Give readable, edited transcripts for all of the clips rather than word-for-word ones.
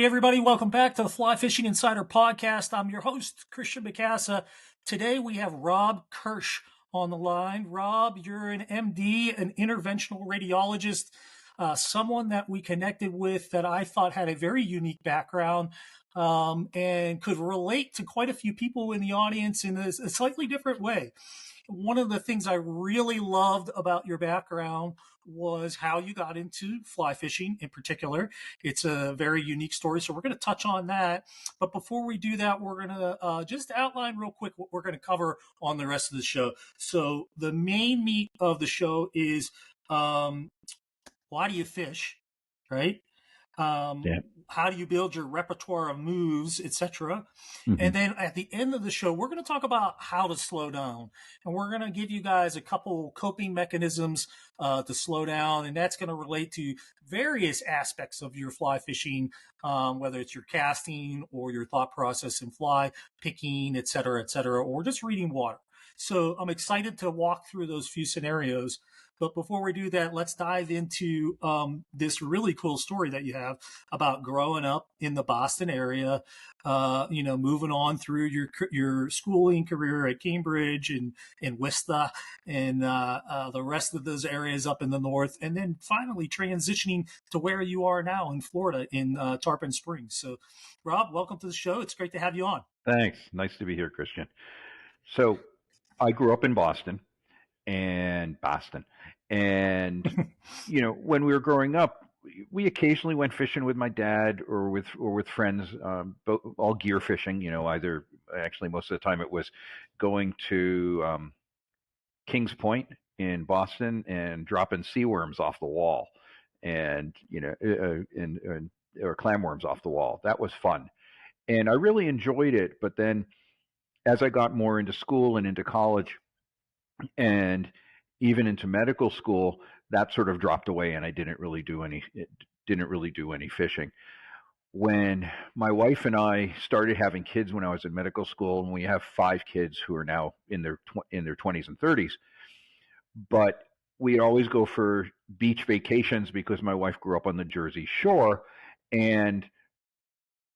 Hey, everybody, welcome back to the Fly Fishing Insider Podcast. I'm your host, Christian Bacasa. Today we have Rob Kirsch on the line. Rob, you're an MD, an interventional radiologist, someone that we connected with that I thought had a very unique background and could relate to quite a few people in the audience in a slightly different way. One of the things I really loved about your background was how you got into fly fishing in particular. It's a very unique story, so we're going to touch on that. But before we do that, we're going to just outline real quick what we're going to cover on the rest of the show. So the main meat of the show is why do you fish, right? Yeah. How do you build your repertoire of moves, etc. And then at the end of the show, we're going to talk about how to slow down, and we're going to give you guys a couple coping mechanisms to slow down, and that's going to relate to various aspects of your fly fishing, whether it's your casting or your thought process in fly picking, etc., or just reading water. So I'm excited to walk through those few scenarios. But before we do that, let's dive into this really cool story that you have about growing up in the Boston area, moving on through your schooling career at Cambridge and Worcester and the rest of those areas up in the north, and then finally transitioning to where you are now in Florida in Tarpon Springs. So, Rob, welcome to the show. It's great to have you on. Thanks. Nice to be here, Christian. So I grew up in Boston, and when we were growing up, we occasionally went fishing with my dad or with friends, all gear fishing. Either actually most of the time it was going to Kings Point in Boston and dropping sea worms off the wall, and or clamworms off the wall. That was fun, and I really enjoyed it. But then, as I got more into school and into college, and even into medical school, that sort of dropped away, and I didn't really do any fishing. When my wife and I started having kids when I was in medical school, and we have 5 kids who are now in their 20s and 30s, but we'd always go for beach vacations because my wife grew up on the Jersey Shore, and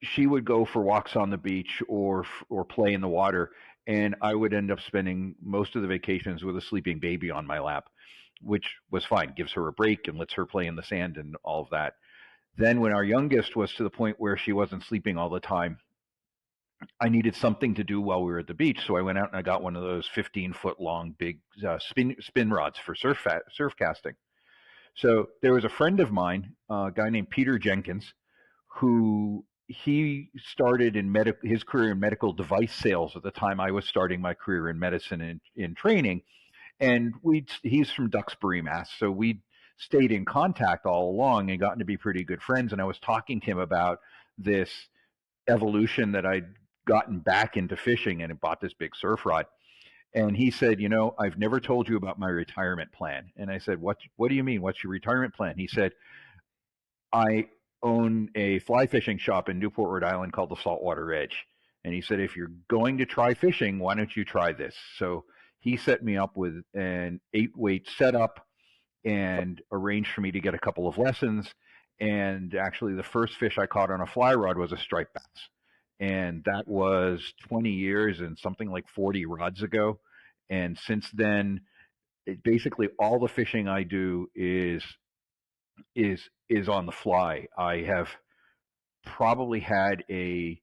she would go for walks on the beach or play in the water, and I would end up spending most of the vacations with a sleeping baby on my lap, which was fine, gives her a break and lets her play in the sand and all of that. Then when our youngest was to the point where she wasn't sleeping all the time, I needed something to do while we were at the beach, so I went out and I got one of those 15-foot long big spin rods for surf casting. So there was a friend of mine, a guy named Peter Jenkins, who he started his career in medical device sales at the time I was starting my career in medicine and in training. And he's from Duxbury, Mass. So we stayed in contact all along and gotten to be pretty good friends. And I was talking to him about this evolution that I'd gotten back into fishing and bought this big surf rod. And he said, I've never told you about my retirement plan. And I said, what do you mean? What's your retirement plan? He said, I own a fly fishing shop in Newport, Rhode Island called the Saltwater Edge. And he said, if you're going to try fishing, why don't you try this? So he set me up with an 8-weight setup and arranged for me to get a couple of lessons. And actually, the first fish I caught on a fly rod was a striped bass. And that was 20 years and something like 40 rods ago. And since then, basically all the fishing I do is on the fly. I have probably had a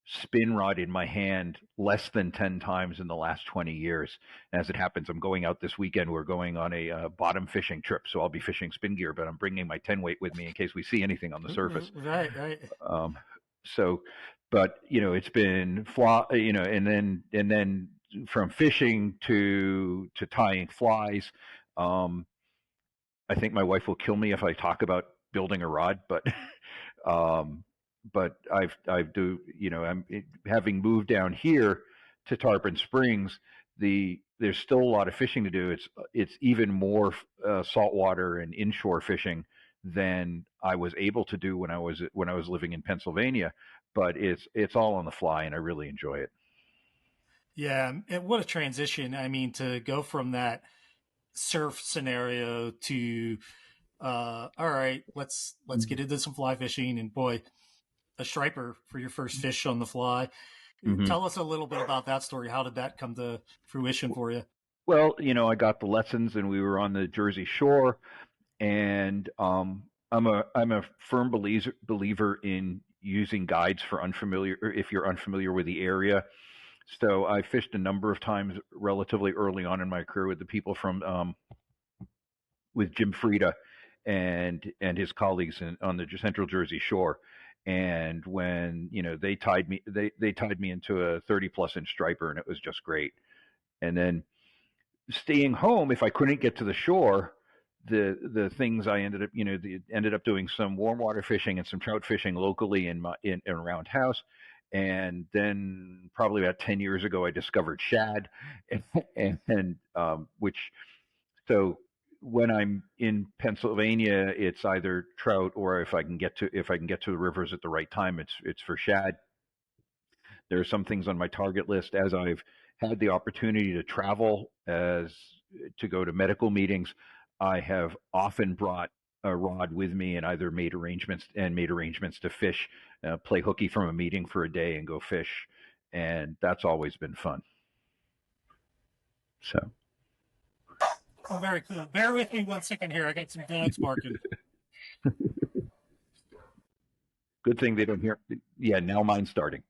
spin rod in my hand less than 10 times in the last 20 years. As it happens, I'm going out this weekend. We're going on a bottom fishing trip, so I'll be fishing spin gear, but I'm bringing my 10-weight with me in case we see anything on the surface. Right. But it's been fly, and then from fishing to tying flies. I think my wife will kill me if I talk about building a rod, but I'm having moved down here to Tarpon Springs. There's still a lot of fishing to do. It's even more saltwater and inshore fishing than I was able to do when I was living in Pennsylvania. But it's all on the fly, and I really enjoy it. Yeah, and what a transition. I mean, to go from that surf scenario to all right, let's get into some fly fishing. And boy, a striper for your first fish on the fly. Mm-hmm. Tell us a little bit about that story. How did that come to fruition for you? Well, I got the lessons, and we were on the Jersey Shore, and I'm a firm believer in using guides for unfamiliar, or if you're unfamiliar with the area. So I fished a number of times relatively early on in my career with the people from with Jim Frieda and his colleagues on the Central Jersey Shore. And when they tied me into a 30+ inch striper, and it was just great. And then staying home, if I couldn't get to the shore, the things I ended up doing some warm water fishing and some trout fishing locally in around house. And then probably about 10 years ago, I discovered shad, and which so when I'm in Pennsylvania, it's either trout, or if I can get to the rivers at the right time, it's for shad. There are some things on my target list as I've had the opportunity to travel, as to go to medical meetings. I have often brought a rod with me and either made arrangements to fish, play hooky from a meeting for a day and go fish, and that's always been fun. So. Oh, very cool. Bear with me 1 second here. I got some dogs barking. Good thing they don't hear. Yeah, now mine's starting.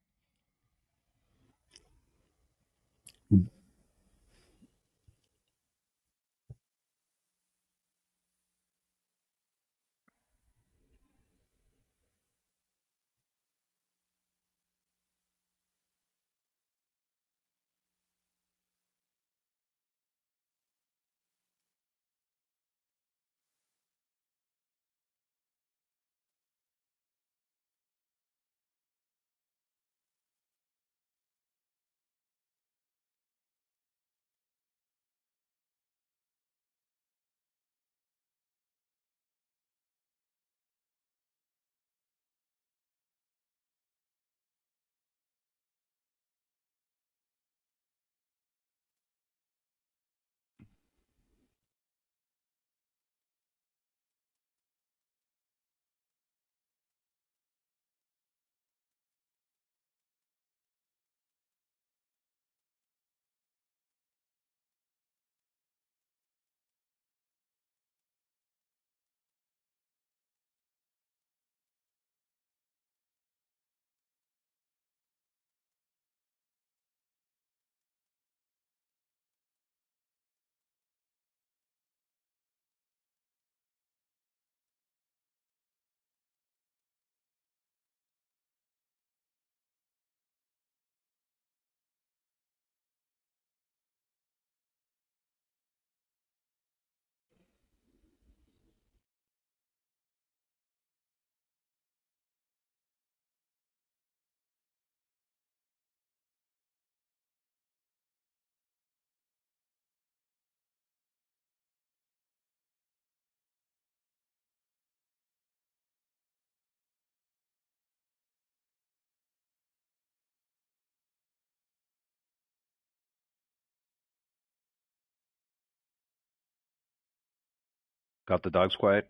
Got the dogs quiet?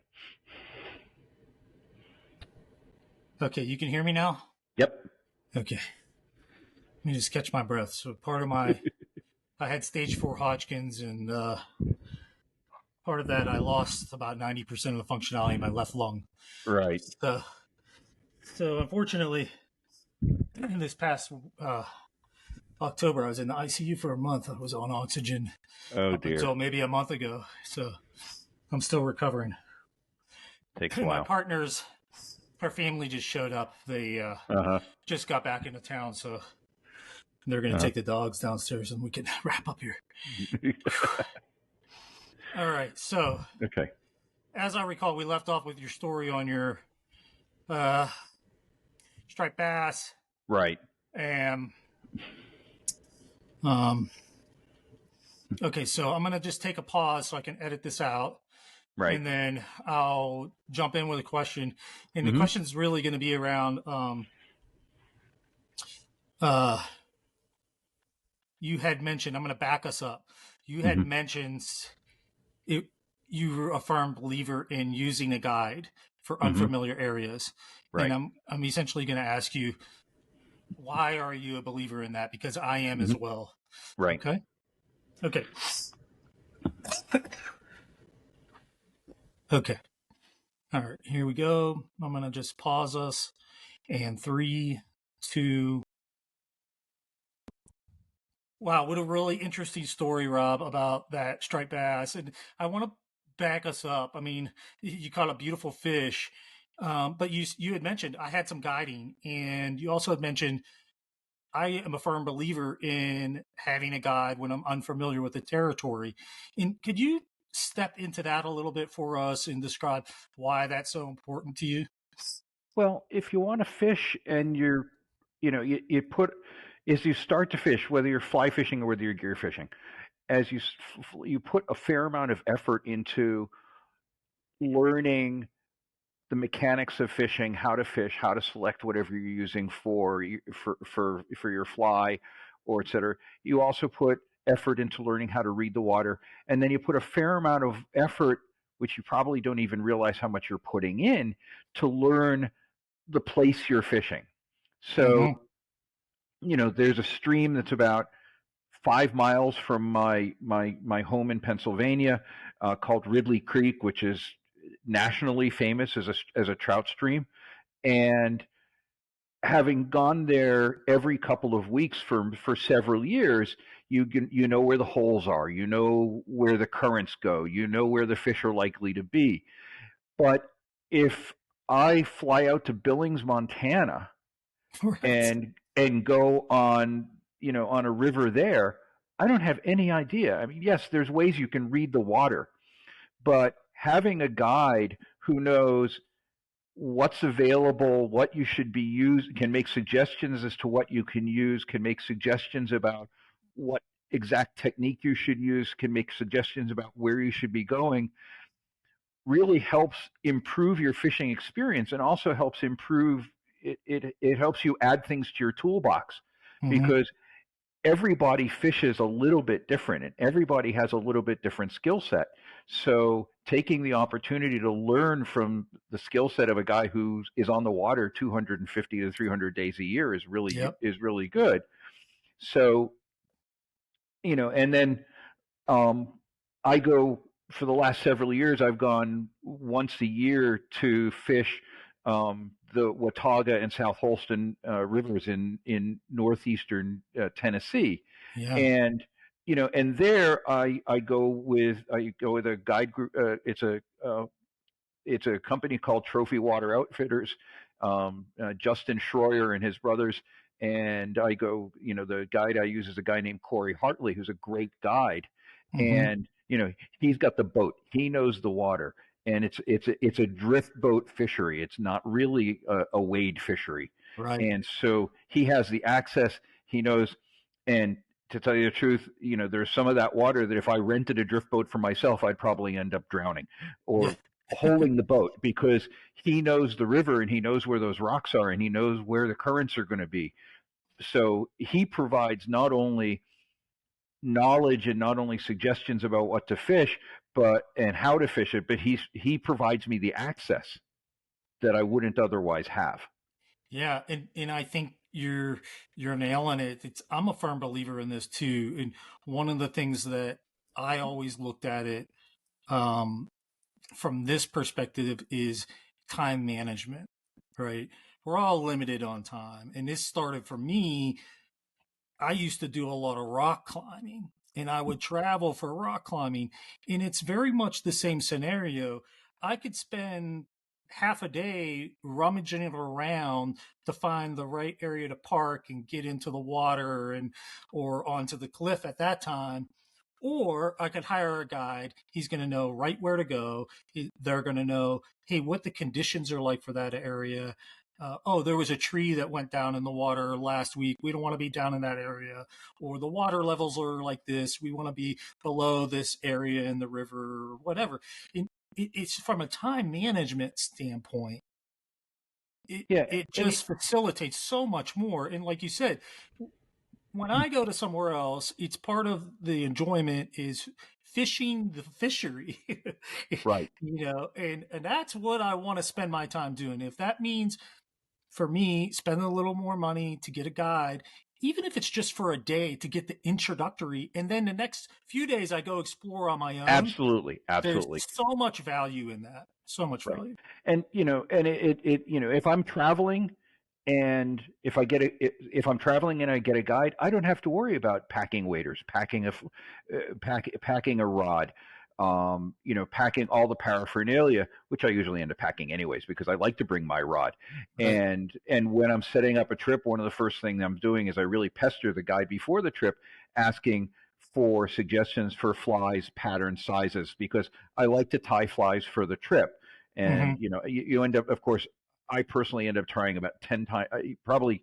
Okay, you can hear me now? Yep. Okay. Let me just catch my breath. So I had stage 4 Hodgkin's, and part of that, I lost about 90% of the functionality in my left lung. Right. So unfortunately, in this past October, I was in the ICU for a month. I was on oxygen Oh up dear. until maybe a month ago. So I'm still recovering. Takes a And my while. partners, our family just showed up. They Uh-huh. just got back into town, so they're going to Uh-huh. take the dogs downstairs and we can wrap up here. All right. So, Okay. as I recall, we left off with your story on your uh, striped bass, Right. and okay. So I'm going to just take a pause so I can edit this out, Right. and then I'll jump in with a question. And the Mm-hmm. question is really going to be around. Uh, you had mentioned. I'm going to back us up. You had Mm-hmm. mentioned it, you were a firm believer in using a guide. for Hmm. unfamiliar areas. And Right. I'm essentially going to ask you, why are you a believer in that? Because I am Hmm. as well. Right. Okay. Okay. Okay. All right. Here we go. I'm going to just pause us. And three, two. Wow. What a really interesting story, Rob, about that striped bass. And I want to back us up. I mean, you caught a beautiful fish. But you had mentioned I had some guiding, and you also had mentioned I am a firm believer in having a guide when I'm unfamiliar with the territory. And could you step into that a little bit for us and describe why that's so important to you? Well, if you want to fish and you put, as you start to fish, whether you're fly fishing or whether you're gear fishing, as you put a fair amount of effort into learning the mechanics of fishing, how to fish, how to select whatever you're using for your fly, or et cetera. You also put effort into learning how to read the water, and then you put a fair amount of effort, which you probably don't even realize how much you're putting in, to learn the place you're fishing. So, Mm-hmm. there's a stream that's about 5 miles from my home in Pennsylvania, called Ridley Creek, which is nationally famous as a trout stream. And having gone there every couple of weeks for several years, you know where the holes are, you know where the currents go, you know where the fish are likely to be. But if I fly out to Billings, Montana, Right. and go on a river there, I don't have any idea. I mean, yes, there's ways you can read the water, but having a guide who knows what's available, what you should be used, can make suggestions as to what you can use, can make suggestions about what exact technique you should use, can make suggestions about where you should be going, really helps improve your fishing experience, and also helps improve it helps you add things to your toolbox, Mm-hmm. because everybody fishes a little bit different and everybody has a little bit different skill set. So taking the opportunity to learn from the skill set of a guy who is on the water 250 to 300 days a year Yep. is really good. So, and then um, I go, for the last several years, I've gone once a year to fish the Watauga and South Holston rivers in northeastern Tennessee, Yeah. and and there I go with a guide group. It's a company called Trophy Water Outfitters. Justin Schroyer and his brothers, and I go. The guide I use is a guy named Corey Hartley, who's a great guide, Mm-hmm. and he's got the boat. He knows the water, and it's a drift boat fishery. It's not really a wade fishery, Right. and so he has the access. He knows, and to tell you the truth, there's some of that water that if I rented a drift boat for myself, I'd probably end up drowning Yeah. or holding the boat, because he knows the river and he knows where those rocks are and he knows where the currents are going to be. So he provides not only knowledge and not only suggestions about what to fish, but and how to fish it, but he provides me the access that I wouldn't otherwise have. Yeah. And I think you're nailing it. I'm a firm believer in this too. And one of the things that I always looked at it um, from this perspective is time management, right? We're all limited on time. And this started for me. I used to do a lot of rock climbing and I would travel for rock climbing. And it's very much the same scenario. I could spend half a day rummaging it around to find the right area to park and get into the water and or onto the cliff at that time. Or I could hire a guide. He's going to know right where to go. They're going to know, hey, what the conditions are like for that area. Oh, there was a tree that went down in the water last week. We don't want to be down in that area. Or the water levels are like this. We want to be below this area in the river or whatever. And it's from a time management standpoint. It, Yeah, it and just facilitates so much more. And like you said, when I go to somewhere else, it's part of the enjoyment is fishing the fishery. Right. And that's what I want to spend my time doing. If that means for me spending a little more money to get a guide, even if it's just for a day to get the introductory, and then the next few days I go explore on my own, Absolutely. there's Absolutely. so much value in that. So much Right. value. And if I'm traveling and if I'm traveling and I get a guide, I don't have to worry about packing waders, packing a rod, packing all the paraphernalia, which I usually end up packing anyways because I like to bring my rod. Right. And when I'm setting up a trip, one of the first things I'm doing is I really pester the guide before the trip, asking for suggestions for flies, patterns, sizes, because I like to tie flies for the trip. And Mm-hmm. you end up, of course, I personally end up trying about 10 times, probably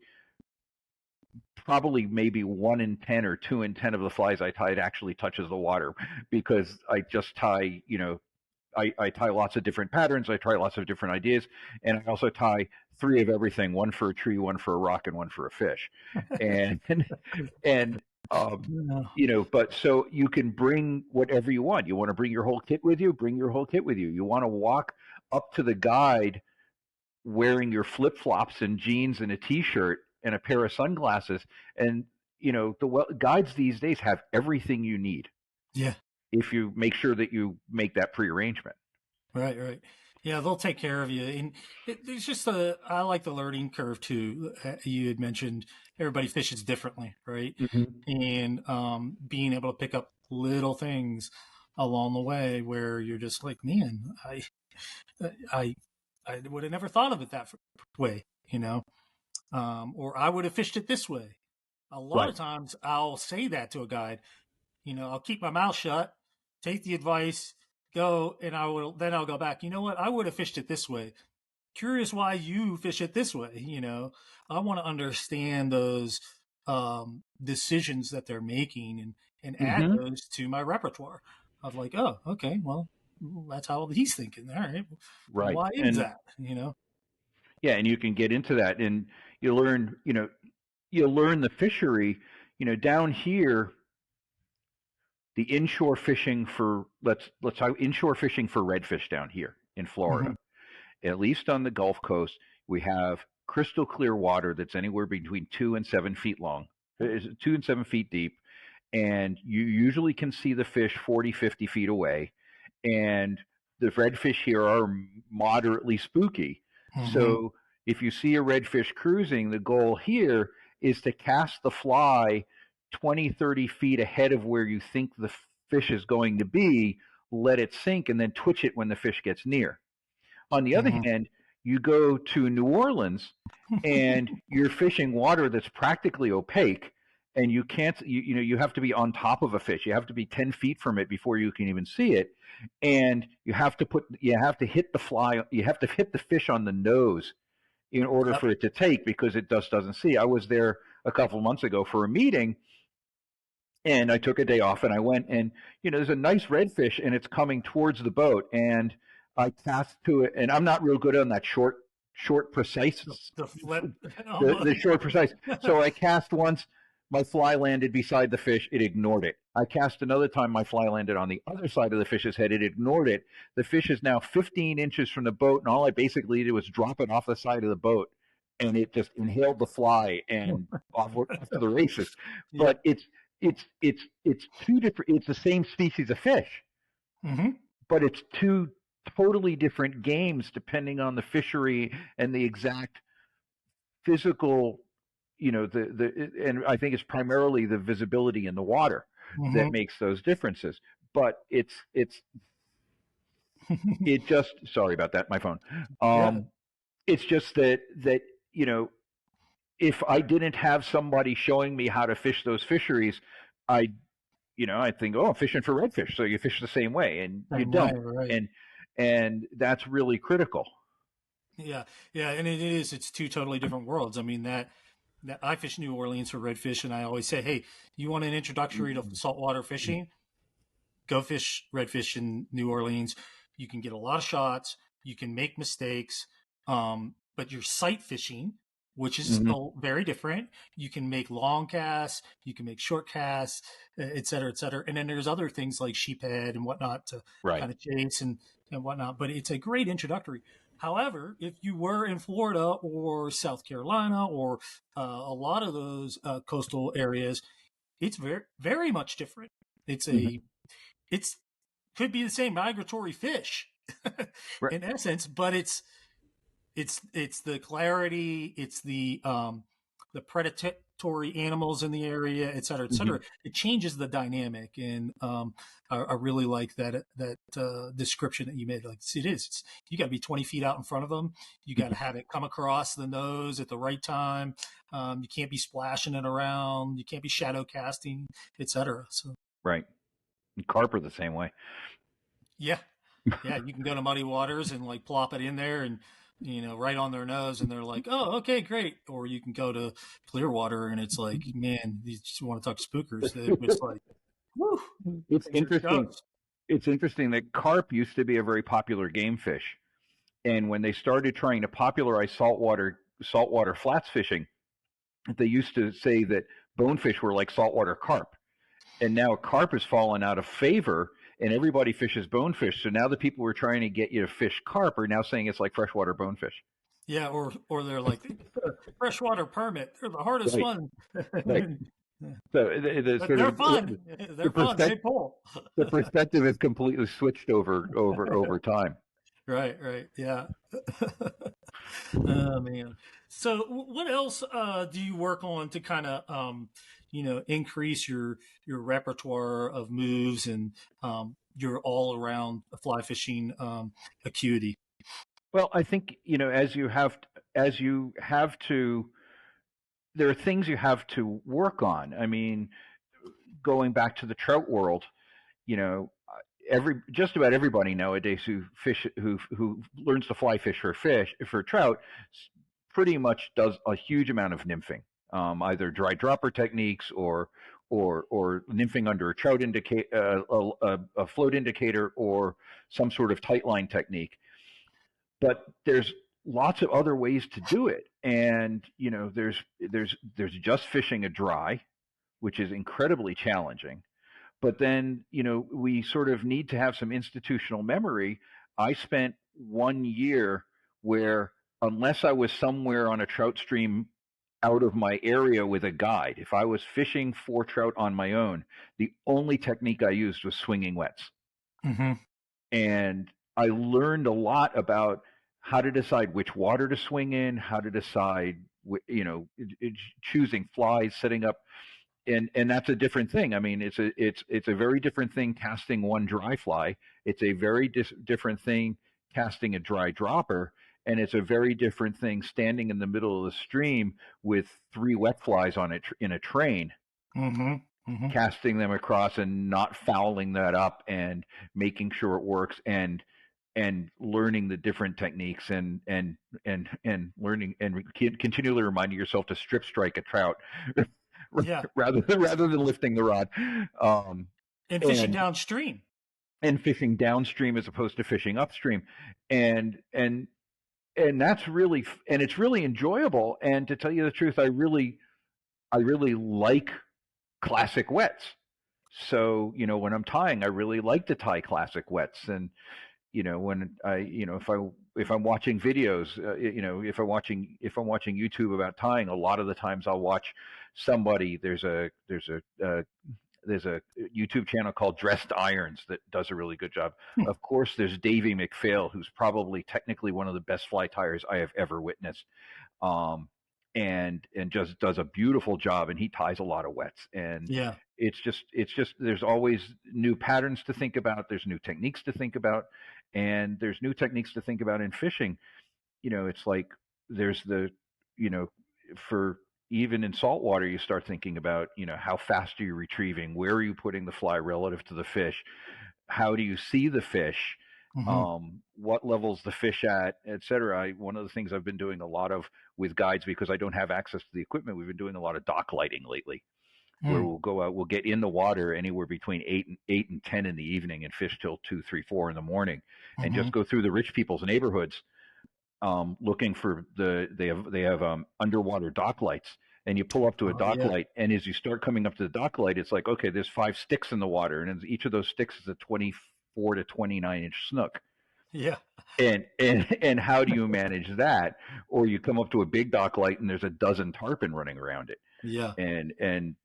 maybe 1 in 10 or 2 in 10 of the flies I tied actually touches the water because I just tie, I tie lots of different patterns, I try lots of different ideas, and I also tie three of everything: one for a tree, one for a rock, and one for a fish. And and Yeah. but so you can bring whatever you want. You want to bring your whole kit with you, bring your whole kit with you. You want to walk up to the guide wearing your flip flops and jeans and a t-shirt and a pair of sunglasses, and the guides these days have everything you need Yeah. if you make sure that you make that pre-arrangement. Right. Right. Yeah, they'll take care of you. And it's just I like the learning curve too. You had mentioned everybody fishes differently, right? Mm-hmm. And being able to pick up little things along the way where you're just like, man, I, I would have never thought of it that way, or I would have fished it this way. A lot Right. of times I'll say that to a guide. I'll keep my mouth shut, take the advice, go, and I'll go back. You know what? I would have fished it this way. Curious why you fish it this way. I want to understand those decisions that they're making and add Mm-hmm. those to my repertoire of like, oh, okay, well, that's how he's thinking. All right. Well, Right. why is And that? yeah, and you can get into that, and you learn, you learn the fishery, down here, the inshore fishing for let's talk inshore fishing for redfish down here in Florida. Mm-hmm. At least on the Gulf Coast, we have crystal clear water that's anywhere between 2 and 7 feet long, 2 and 7 feet deep, and you usually can see the fish 40, 50 feet away. And the redfish here are moderately spooky. Mm-hmm. So if you see a redfish cruising, the goal here is to cast the fly 20, 30 feet ahead of where you think the fish is going to be, let it sink, and then twitch it when the fish gets near. On the other Mm-hmm. hand, you go to New Orleans and you're fishing water that's practically opaque, and you can't you have to be on top of a fish. You have to be 10 feet from it before you can even see it, and you have to hit the fly, you have to hit the fish on the nose in order Yep. for it to take, because it just doesn't see. I was there a couple of months ago for a meeting, and I took a day off and I went, and there's a nice redfish and it's coming towards the boat, and I cast to it, and I'm not real good on that short precise, The flip the almost. short precise. So I cast once, my fly landed beside the fish, it ignored it. I cast another time, my fly landed on the other side of the fish's head, it ignored it. The fish is now 15 inches from the boat, and all I basically did was drop it off the side of the boat, and it just inhaled the fly and off to the races. But Yep. it's two different. It's the same species of fish, Mm-hmm. but it's two totally different games depending on the fishery and the exact physical. And I think it's primarily the visibility in the water that Mm-hmm. makes those differences. But it just, sorry about that, my phone. Yeah. It's just that you know if I didn't have somebody showing me how to fish those fisheries, I I think, oh, I'm fishing for redfish, so you fish the same way, and you Same way, don't, right? and that's really critical. Yeah, yeah, and it's two totally different worlds. I mean that I fish New Orleans for redfish, and I always say, hey, you want an introductory to saltwater fishing? Go fish redfish in New Orleans. You can get a lot of shots. You can make mistakes, but you're sight fishing. which is Hmm. very different. You can make long casts, you can make short casts, et cetera, et cetera. And then there's other things like sheephead and whatnot to Right. kind of chase and whatnot. But it's a great introductory. However, if you were in Florida or South Carolina or a lot of those coastal areas, it's very, very much different. It's Hmm. a, it's could be the same migratory fish Right. in essence, but it's the clarity, it's the predatory animals in the area, et cetera, et Hmm. cetera. It changes the dynamic, and I really like that description that you made. Like it is, you got to be 20 feet out in front of them. You got to have it come across the nose at the right time. You can't be splashing it around. You can't be shadow casting, et cetera. So Right. And carp are the same way. yeah, yeah, you can go to Muddy Waters and like plop it in there and right on their nose and they're like, "Oh, okay, great." Or you can go to Clearwater and it's like, man, you just want to talk to spookers. It's like, whoo, It's things are interesting. toast. It's interesting that carp used to be a very popular game fish, and when they started trying to popularize saltwater flats fishing, they used to say that bonefish were like saltwater carp, and now carp has fallen out of favor, and everybody fishes bonefish. So now the people who are trying to get you to fish carp are now saying it's like freshwater bonefish. Yeah, or they're like freshwater permit. They're the hardest Right. one. Right. So the But sort they're of fun. the They're fun. They perspective pull. the perspective has completely switched over time. Right, right. Yeah. Oh man. So what else do you work on to kind of increase your repertoire of moves and your all around fly fishing acuity? Well, I think as you have to, there are things you have to work on. I mean, going back to the trout world, you know, every just about everybody nowadays who learns to fly fish for trout pretty much does a huge amount of nymphing, either dry dropper techniques or nymphing under a trout indicate a float indicator or some sort of tight line technique. But there's lots of other ways to do it, and there's just fishing a dry, which is incredibly challenging. But then, we sort of need to have some institutional memory. I spent 1 year where, unless I was somewhere on a trout stream out of my area with a guide, if I was fishing for trout on my own, the only technique I used was swinging wets. Hmm. And I learned a lot about how to decide which water to swing in, how to decide, choosing flies, setting up, and that's a different thing. I mean, it's a very different thing casting one dry fly. It's a very different thing casting a dry dropper, and it's a very different thing standing in the middle of the stream with three wet flies on it in a train, Hmm. Hmm. casting them across and not fouling that up and making sure it works and learning the different techniques and learning and continually reminding yourself to strip strike a trout Yeah, rather than lifting the rod, um, and fishing and downstream. and fishing downstream as opposed to fishing upstream, and and and that's really and it's really enjoyable. And to tell you the truth, I really like classic wets. So when I'm tying, I really like to tie classic wets. And when I if I'm watching videos, if I'm watching YouTube about tying, a lot of the times I'll watch somebody. There's a YouTube channel called Dressed Irons that does a really good job. Hmm. Of course, there's Davey McPhail, who's probably technically one of the best fly tyers I have ever witnessed, um, and just does a beautiful job. And he ties a lot of wets, and Yeah. it's just there's always new patterns to think about. There's new techniques to think about, and there's new techniques to think about in fishing. It's like there's the, you know, for even in saltwater, you start thinking about, how fast are you retrieving? Where are you putting the fly relative to the fish? How do you see the fish? Hmm. What level's the fish at, et cetera. One of the things I've been doing a lot of with guides, because I don't have access to the equipment, we've been doing a lot of dock lighting lately, where Hmm. we'll go out, we'll get in the water anywhere between 8 and 10 in the evening and fish till 2, 3, 4 in the morning, and Hmm. just go through the rich people's neighborhoods looking for they have underwater dock lights, and you pull up to a Oh dock yeah, light, and as you start coming up to the dock light, it's like, okay, there's 5 sticks in the water, and each of those sticks is a 24 to 29-inch snook. yeah, And how do you manage that? Or you come up to a big dock light and there's a dozen tarpon running around it, yeah, and and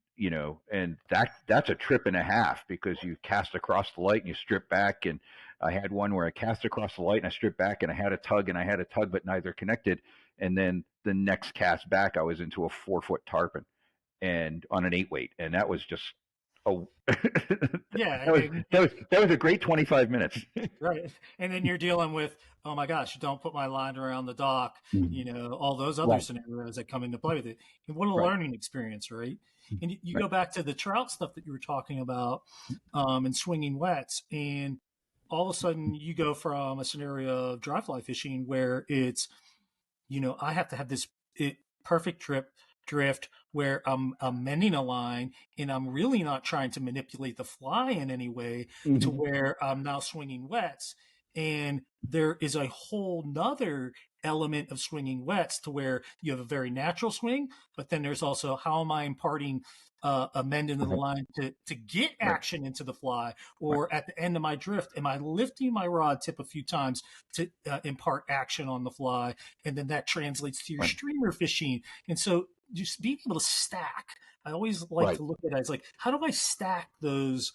that's a trip and a half, because you cast across the light and you strip back. And I had one where I cast across the light and I stripped back, and I had a tug and I had a tug, but neither connected. And then the next cast back, I was into a 4 foot tarpon, and on an 8 weight, and that was just oh yeah. that was a great 25 minutes. Right. And then you're dealing with, oh my gosh, don't put my line around the dock, all those other Right, scenarios that come into play with it. And what a right, learning experience, right? And you right. go back to the trout stuff that you were talking about, and swinging wets. And all of a sudden you go from a scenario of dry fly fishing where it's, I have to have this perfect drift where I'm mending a line and I'm really not trying to manipulate the fly in any way to Hmm. where I'm now swinging wets. And there is a whole nother element of swinging wets to where you have a very natural swing, but then there's also how am I imparting a mend into the Right, line to get right, action into the fly, right, or at the end of my drift, am I lifting my rod tip a few times to impart action on the fly, and then that translates to your right, streamer fishing. And so just being able to stack, I always like right. to look at it as like, how do I stack those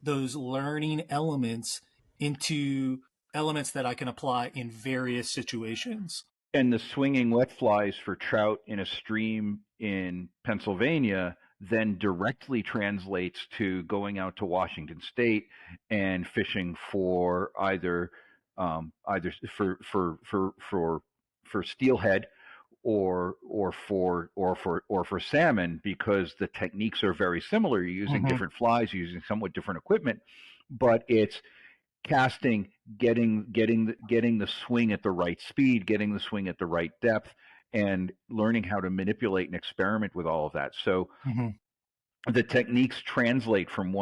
learning elements into elements that I can apply in various situations? And the swinging wet flies for trout in a stream in Pennsylvania then directly translates to going out to Washington State and fishing for either for steelhead, or for salmon, because the techniques are very similar. You're using Mm-hmm. different flies, you're using somewhat different equipment, but it's casting, getting the swing at the right speed, getting the swing at the right depth, and learning how to manipulate and experiment with all of that. So Mm-hmm. the techniques translate from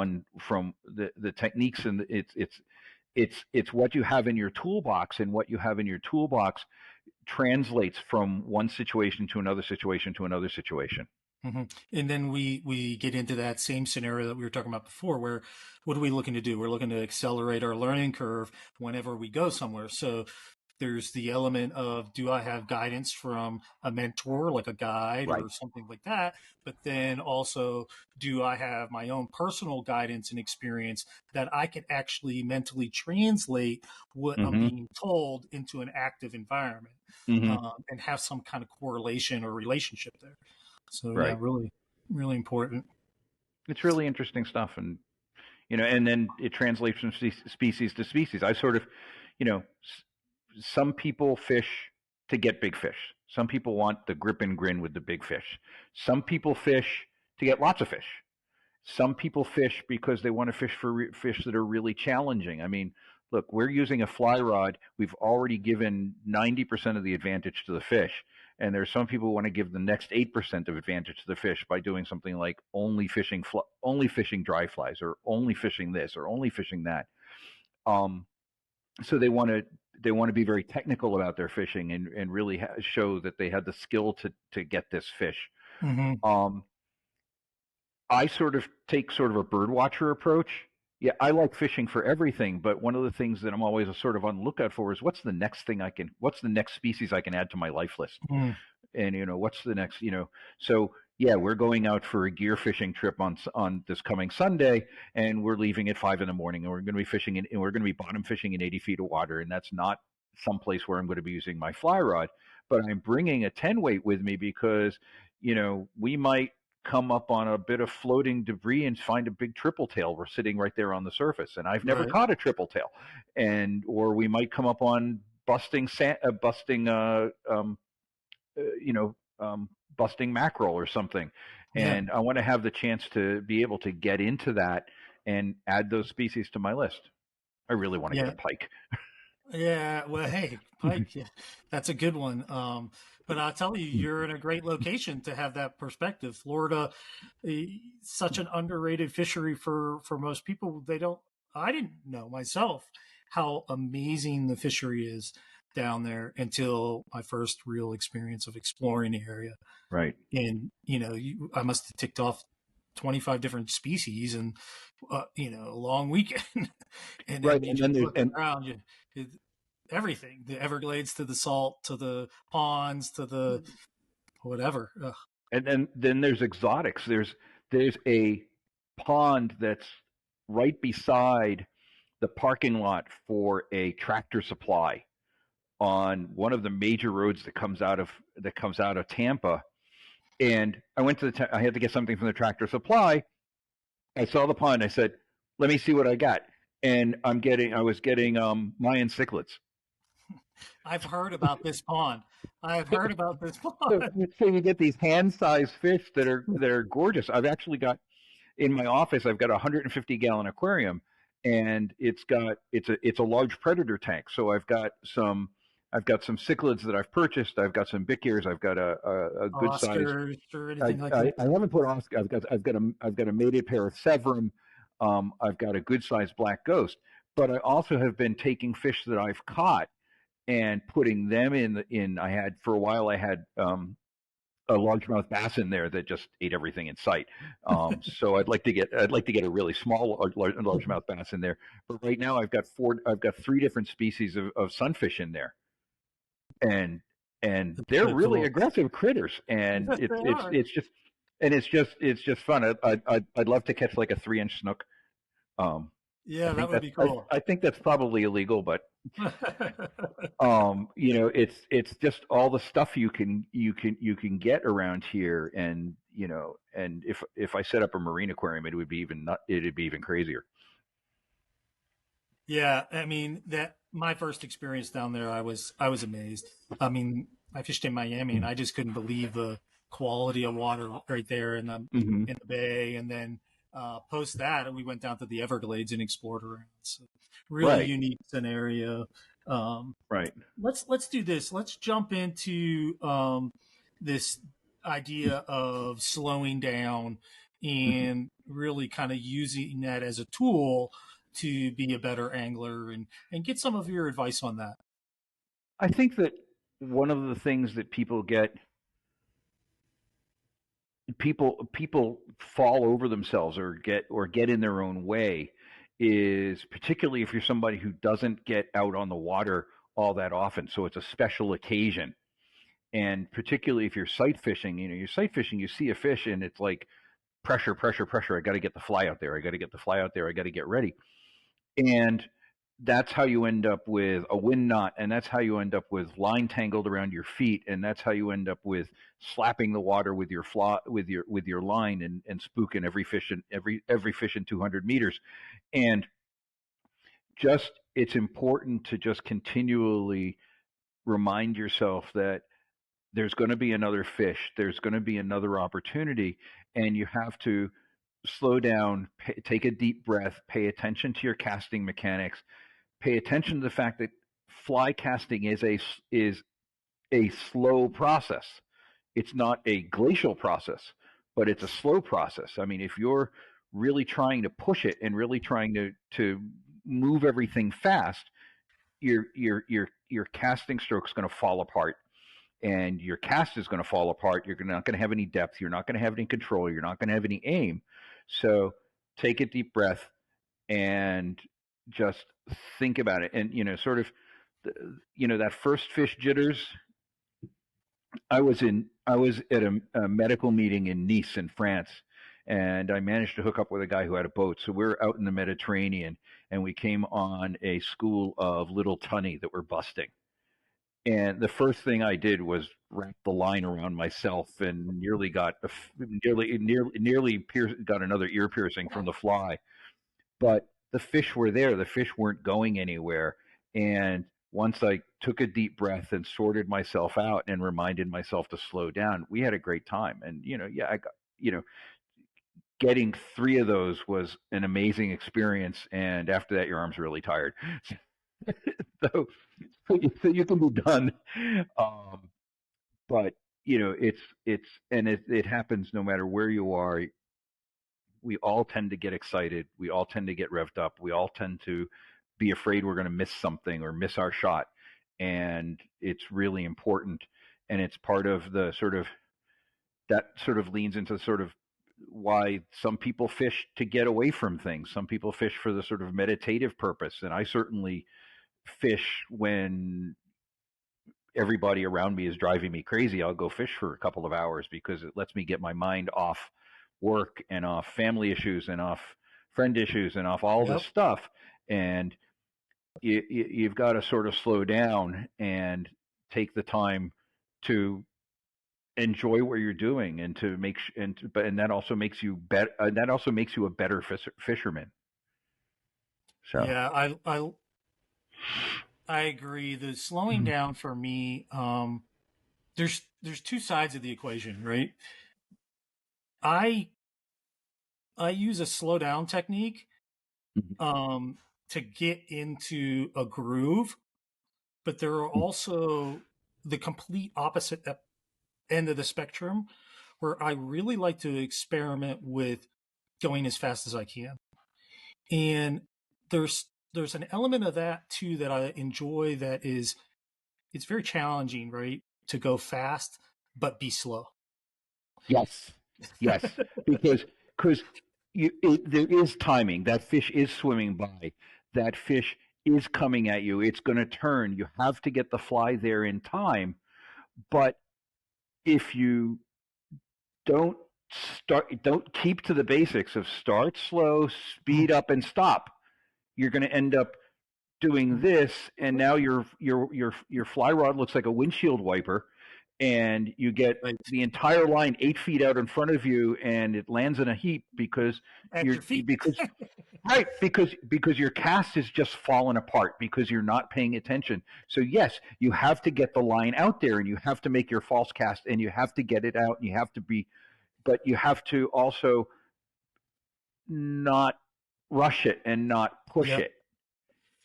the techniques, and it's what you have in your toolbox, and what you have in your toolbox translates from one situation to another situation to another situation. Mm-hmm. And then we get into that same scenario that we were talking about before, where what are we looking to do? We're looking to accelerate our learning curve whenever we go somewhere. So there's the element of, do I have guidance from a mentor, like a guide Right. or something like that? But then also, do I have my own personal guidance and experience that I can actually mentally translate what I'm Mm-hmm. being told into an active environment, Mm-hmm. and have some kind of correlation or relationship there? So yeah, Right. really, really important. It's really interesting stuff, and then it translates from species to species. I sort of, you know, some people fish to get big fish. Some people want the grip and grin with the big fish. Some people fish to get lots of fish. Some people fish because they want to fish for fish that are really challenging. I mean, look, we're using a fly rod. We've already given 90% of the advantage to the fish. And there's some people who want to give the next 8% of advantage to the fish by doing something like only fishing dry flies, or only fishing this, or only fishing that. Um, so they want to be very technical about their fishing, and really show that they had the skill to get this fish. Mm-hmm. Um, I sort of take sort of a birdwatcher approach. Yeah, I like fishing for everything, but one of the things that I'm always sort of on the lookout for is what's the next species I can add to my life list, Mm-hmm. and what's the next, so yeah, we're going out for a gear fishing trip on this coming Sunday, and we're leaving at 5 in the morning, and we're going to be and we're going to be bottom fishing in 80 feet of water, and that's not someplace where I'm going to be using my fly rod, but I'm bringing a 10 weight with me, because we might come up on a bit of floating debris and find a big triple tail. We're sitting right there on the surface, and I've never Right. caught a triple tail, or we might come up on you know, busting mackerel or something. Yeah. And I want to have the chance to be able to get into that and add those species to my list. I really want to get a Yeah. pike. Yeah. Well, hey, pike. Yeah, that's a good one. But I'll tell you, you're in a great location to have that perspective. Florida, eh, such an underrated fishery for most people. They don't. I didn't know myself how amazing the fishery is. down there until my first real experience of exploring the area. Right. And, I must have ticked off 25 different species and, a long weekend. And Right. then you And then just there's look around, everything, the Everglades to the salt to the ponds to the whatever. Ugh. then there's exotics. There's a pond that's right beside the parking lot for a Tractor Supply on one of the major roads that comes out of Tampa. And I went to I had to get something from the Tractor Supply. I saw the pond. I said, "Let me see what I got." And I was getting Mayan cichlids. I've heard about this pond. I've heard about this So, pond. so you get these hand-sized fish that are gorgeous. I've actually got in my office. I've got a 150-gallon aquarium, and it's a large predator tank. So I've got some cichlids that I've purchased. I've got some bick ears. I've got a good size. Oscars or anything like that. I haven't put Oscar. I've got a mated pair of Severum. I've got a good sized black ghost. But I also have been taking fish that I've caught and putting them in. I had for a while. I had a largemouth bass in there that just ate everything in sight. So I'd like to get a really small largemouth bass in there. But right now I've got three different species of sunfish in there, and they're That's really cool. aggressive critters, and Yes, they are. it's just fun. I'd love to catch like a 3-inch snook. Um, Yeah, that would be cool. I think that's probably illegal, but it's just all the stuff you can get around here, and and if I set up a marine aquarium, it'd be even crazier. Yeah, I mean that my first experience down there, I was amazed. I mean, I fished in Miami, and I just couldn't believe the quality of water right there Mm-hmm. in the bay. And then post that, we went down to the Everglades and explored around. So really Right, unique scenario. Um, right. let's do this. Let's jump into this idea of slowing down Mhm. and really kind of using that as a tool to be a better angler and get some of your advice on that. I think that one of the things that people fall over themselves or get in their own way is particularly if you're somebody who doesn't get out on the water all that often. So it's a special occasion. And particularly if you're sight fishing, you're sight fishing, you see a fish and it's like pressure, pressure, pressure. I got to get the fly out there. I got to get the fly out there. I got to get ready. And that's how you end up with a wind knot, and that's how you end up with line tangled around your feet, and that's how you end up with slapping the water with your with your line and spooking every fish in 200 meters. And just it's important to just continually remind yourself that there's going to be another fish, there's going to be another opportunity, and you have to slow down, take a deep breath, pay attention to your casting mechanics, pay attention to the fact that fly casting is a slow process. It's not a glacial process, but it's a slow process. I mean, if you're really trying to push it and really trying to move everything fast, your casting stroke's going to fall apart, and your cast is going to fall apart. You're not going to have any depth. You're not going to have any control. You're not going to have any aim. So take a deep breath and just think about it. And sort of, that first fish jitters. I was at a medical meeting in Nice in France, and I managed to hook up with a guy who had a boat. So we were out in the Mediterranean, and we came on a school of little tunny that were busting. And the first thing I did was wrap the line around myself and nearly got got another ear piercing from the fly. But the fish were there. The fish weren't going anywhere. And once I took a deep breath and sorted myself out and reminded myself to slow down, we had a great time. And yeah, I got getting three of those was an amazing experience. And after that, your arms are really tired. so, so you can be done. Um, but it happens no matter where you are. We all tend to get excited. We all tend to get revved up. We all tend to be afraid we're going to miss something or miss our shot. and it's really important. And it's part of the sort of that sort of leans into sort of why some people fish to get away from things. Some people fish for the sort of meditative purpose, and I certainly fish when everybody around me is driving me crazy. I'll go fish for a couple of hours because it lets me get my mind off work and off family issues and off friend issues and off all this Yep. stuff. And you've got to sort of slow down and take the time to enjoy what you're doing and to make and that also makes you better. That also makes you a better fisherman. So. Yeah, I agree. The slowing down for me, there's two sides of the equation, right? I I use a slow down technique to get into a groove, but there are also the complete opposite end of the spectrum where I really like to experiment with going as fast as I can. And there's an element of that too that I enjoy that is it's very challenging, right? To go fast but be slow. Yes, yes, because because there is timing. That fish is swimming by. That fish is coming at you. It's going to turn. You have to get the fly there in time. But if you don't don't keep to the basics of start slow, speed up, and stop, you're going to end up doing this, and now your fly rod looks like a windshield wiper, and you get Right. the entire line 8 feet out in front of you, and it lands in a heap because At your feet. because your cast is just fallen apart because you're not paying attention. So yes, you have to get the line out there, and you have to make your false cast, and you have to get it out, and you have to be, but you have to also not rush it and not push Yep. it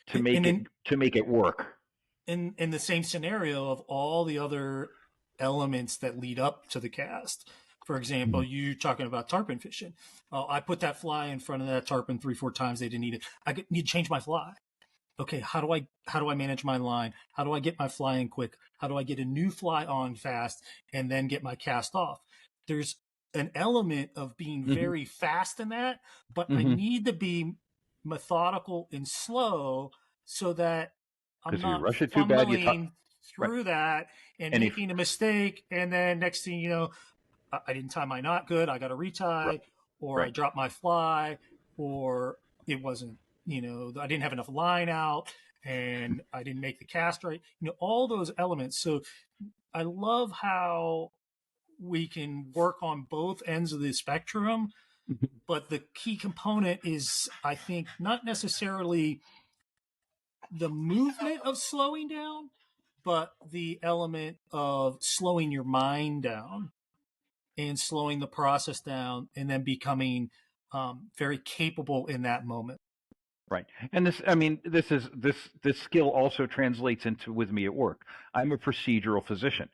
to make And it work. in the same scenario of all the other elements that lead up to the cast. For example, you talking about tarpon fishing. I put that fly in front of that tarpon 3-4 times. They didn't eat it. Need to change my fly. Okay, how do I manage my line? How do I get my fly in quick? How do I get a new fly on fast and then get my cast off? There's an element of being Mm-hmm. very fast in that, but I Mm-hmm. need to be methodical and slow so that I'm Because if you not rush it too bad, fumbling right. through that and And if making a mistake. And then next thing you know, I didn't tie my knot good. I got to right, retie, or I right. dropped my fly, or it wasn't, I didn't have enough line out and I didn't make the cast right. All those elements. So I love how we can work on both ends of the spectrum, but the key component is, I think, not necessarily the movement of slowing down, but the element of slowing your mind down and slowing the process down and then becoming very capable in that moment. Right. And this, I mean, this skill also translates into with me at work. I'm a procedural physician.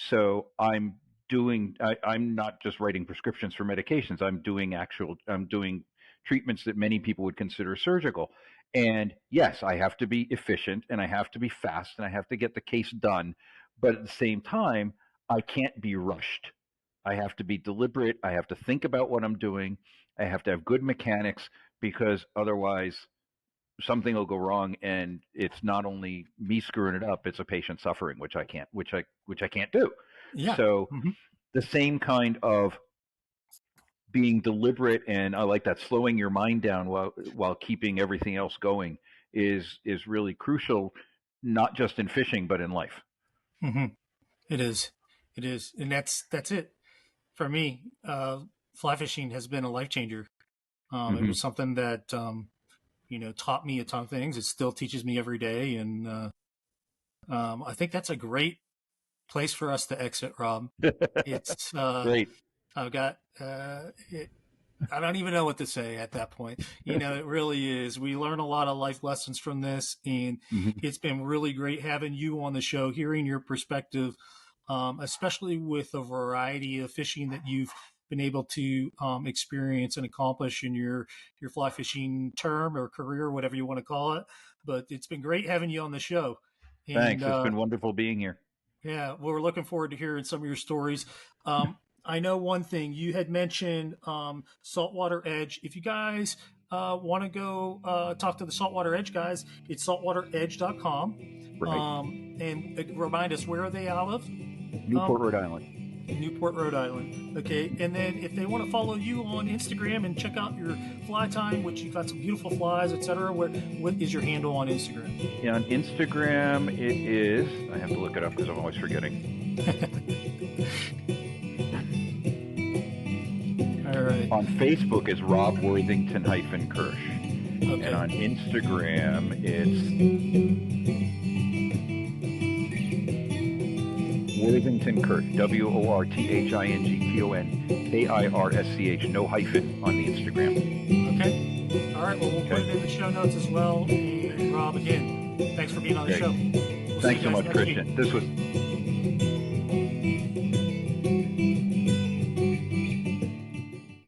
So I'm not just writing prescriptions for medications. I'm doing treatments that many people would consider surgical. And yes, I have to be efficient and I have to be fast and I have to get the case done. But at the same time, I can't be rushed. I have to be deliberate. I have to think about what I'm doing. I have to have good mechanics because otherwise something will go wrong and it's not only me screwing it up, it's a patient suffering, which I can't do. Yeah. So Mm-hmm. the same kind of being deliberate, and I like that, slowing your mind down while keeping everything else going is really crucial, not just in fishing but in life. Mm-hmm. It is. It is. And that's it. For me, fly fishing has been a life changer. It Hmm. was something that, taught me a ton of things. It still teaches me every day. And I think that's a great place for us to exit, Rob. It's, Great. I've got, I don't even know what to say at that point. It really is. We learn a lot of life lessons from this, and Hmm. it's been really great having you on the show, hearing your perspective, especially with a variety of fishing that you've been able to experience and accomplish in your fly fishing term or career, whatever you want to call it. But it's been great having you on the show. And Thanks. It's been wonderful being here. yeah, well, we're looking forward to hearing some of your stories. I know one thing you had mentioned, Saltwater Edge. If you guys want to go talk to the Saltwater Edge guys, it's saltwateredge.com. Right. And remind us, where are they out of? Newport, Rhode Island. Newport, Rhode Island. Okay, and then if they want to follow you on Instagram and check out your fly time, which you've got some beautiful flies, etc., what is your handle on Instagram? Yeah, on Instagram it is. I have to look it up because I'm always forgetting. All right. On Facebook is Rob Worthington-Kirsch. Okay. And on Instagram it's Worthington Kirsch, WORTHINGTONKIRSCH, no hyphen on the Instagram. Okay. All right. Well, we'll put it in the show notes as well. And Rob, again, thanks for being on the show. We'll Thanks so much, Christian. This was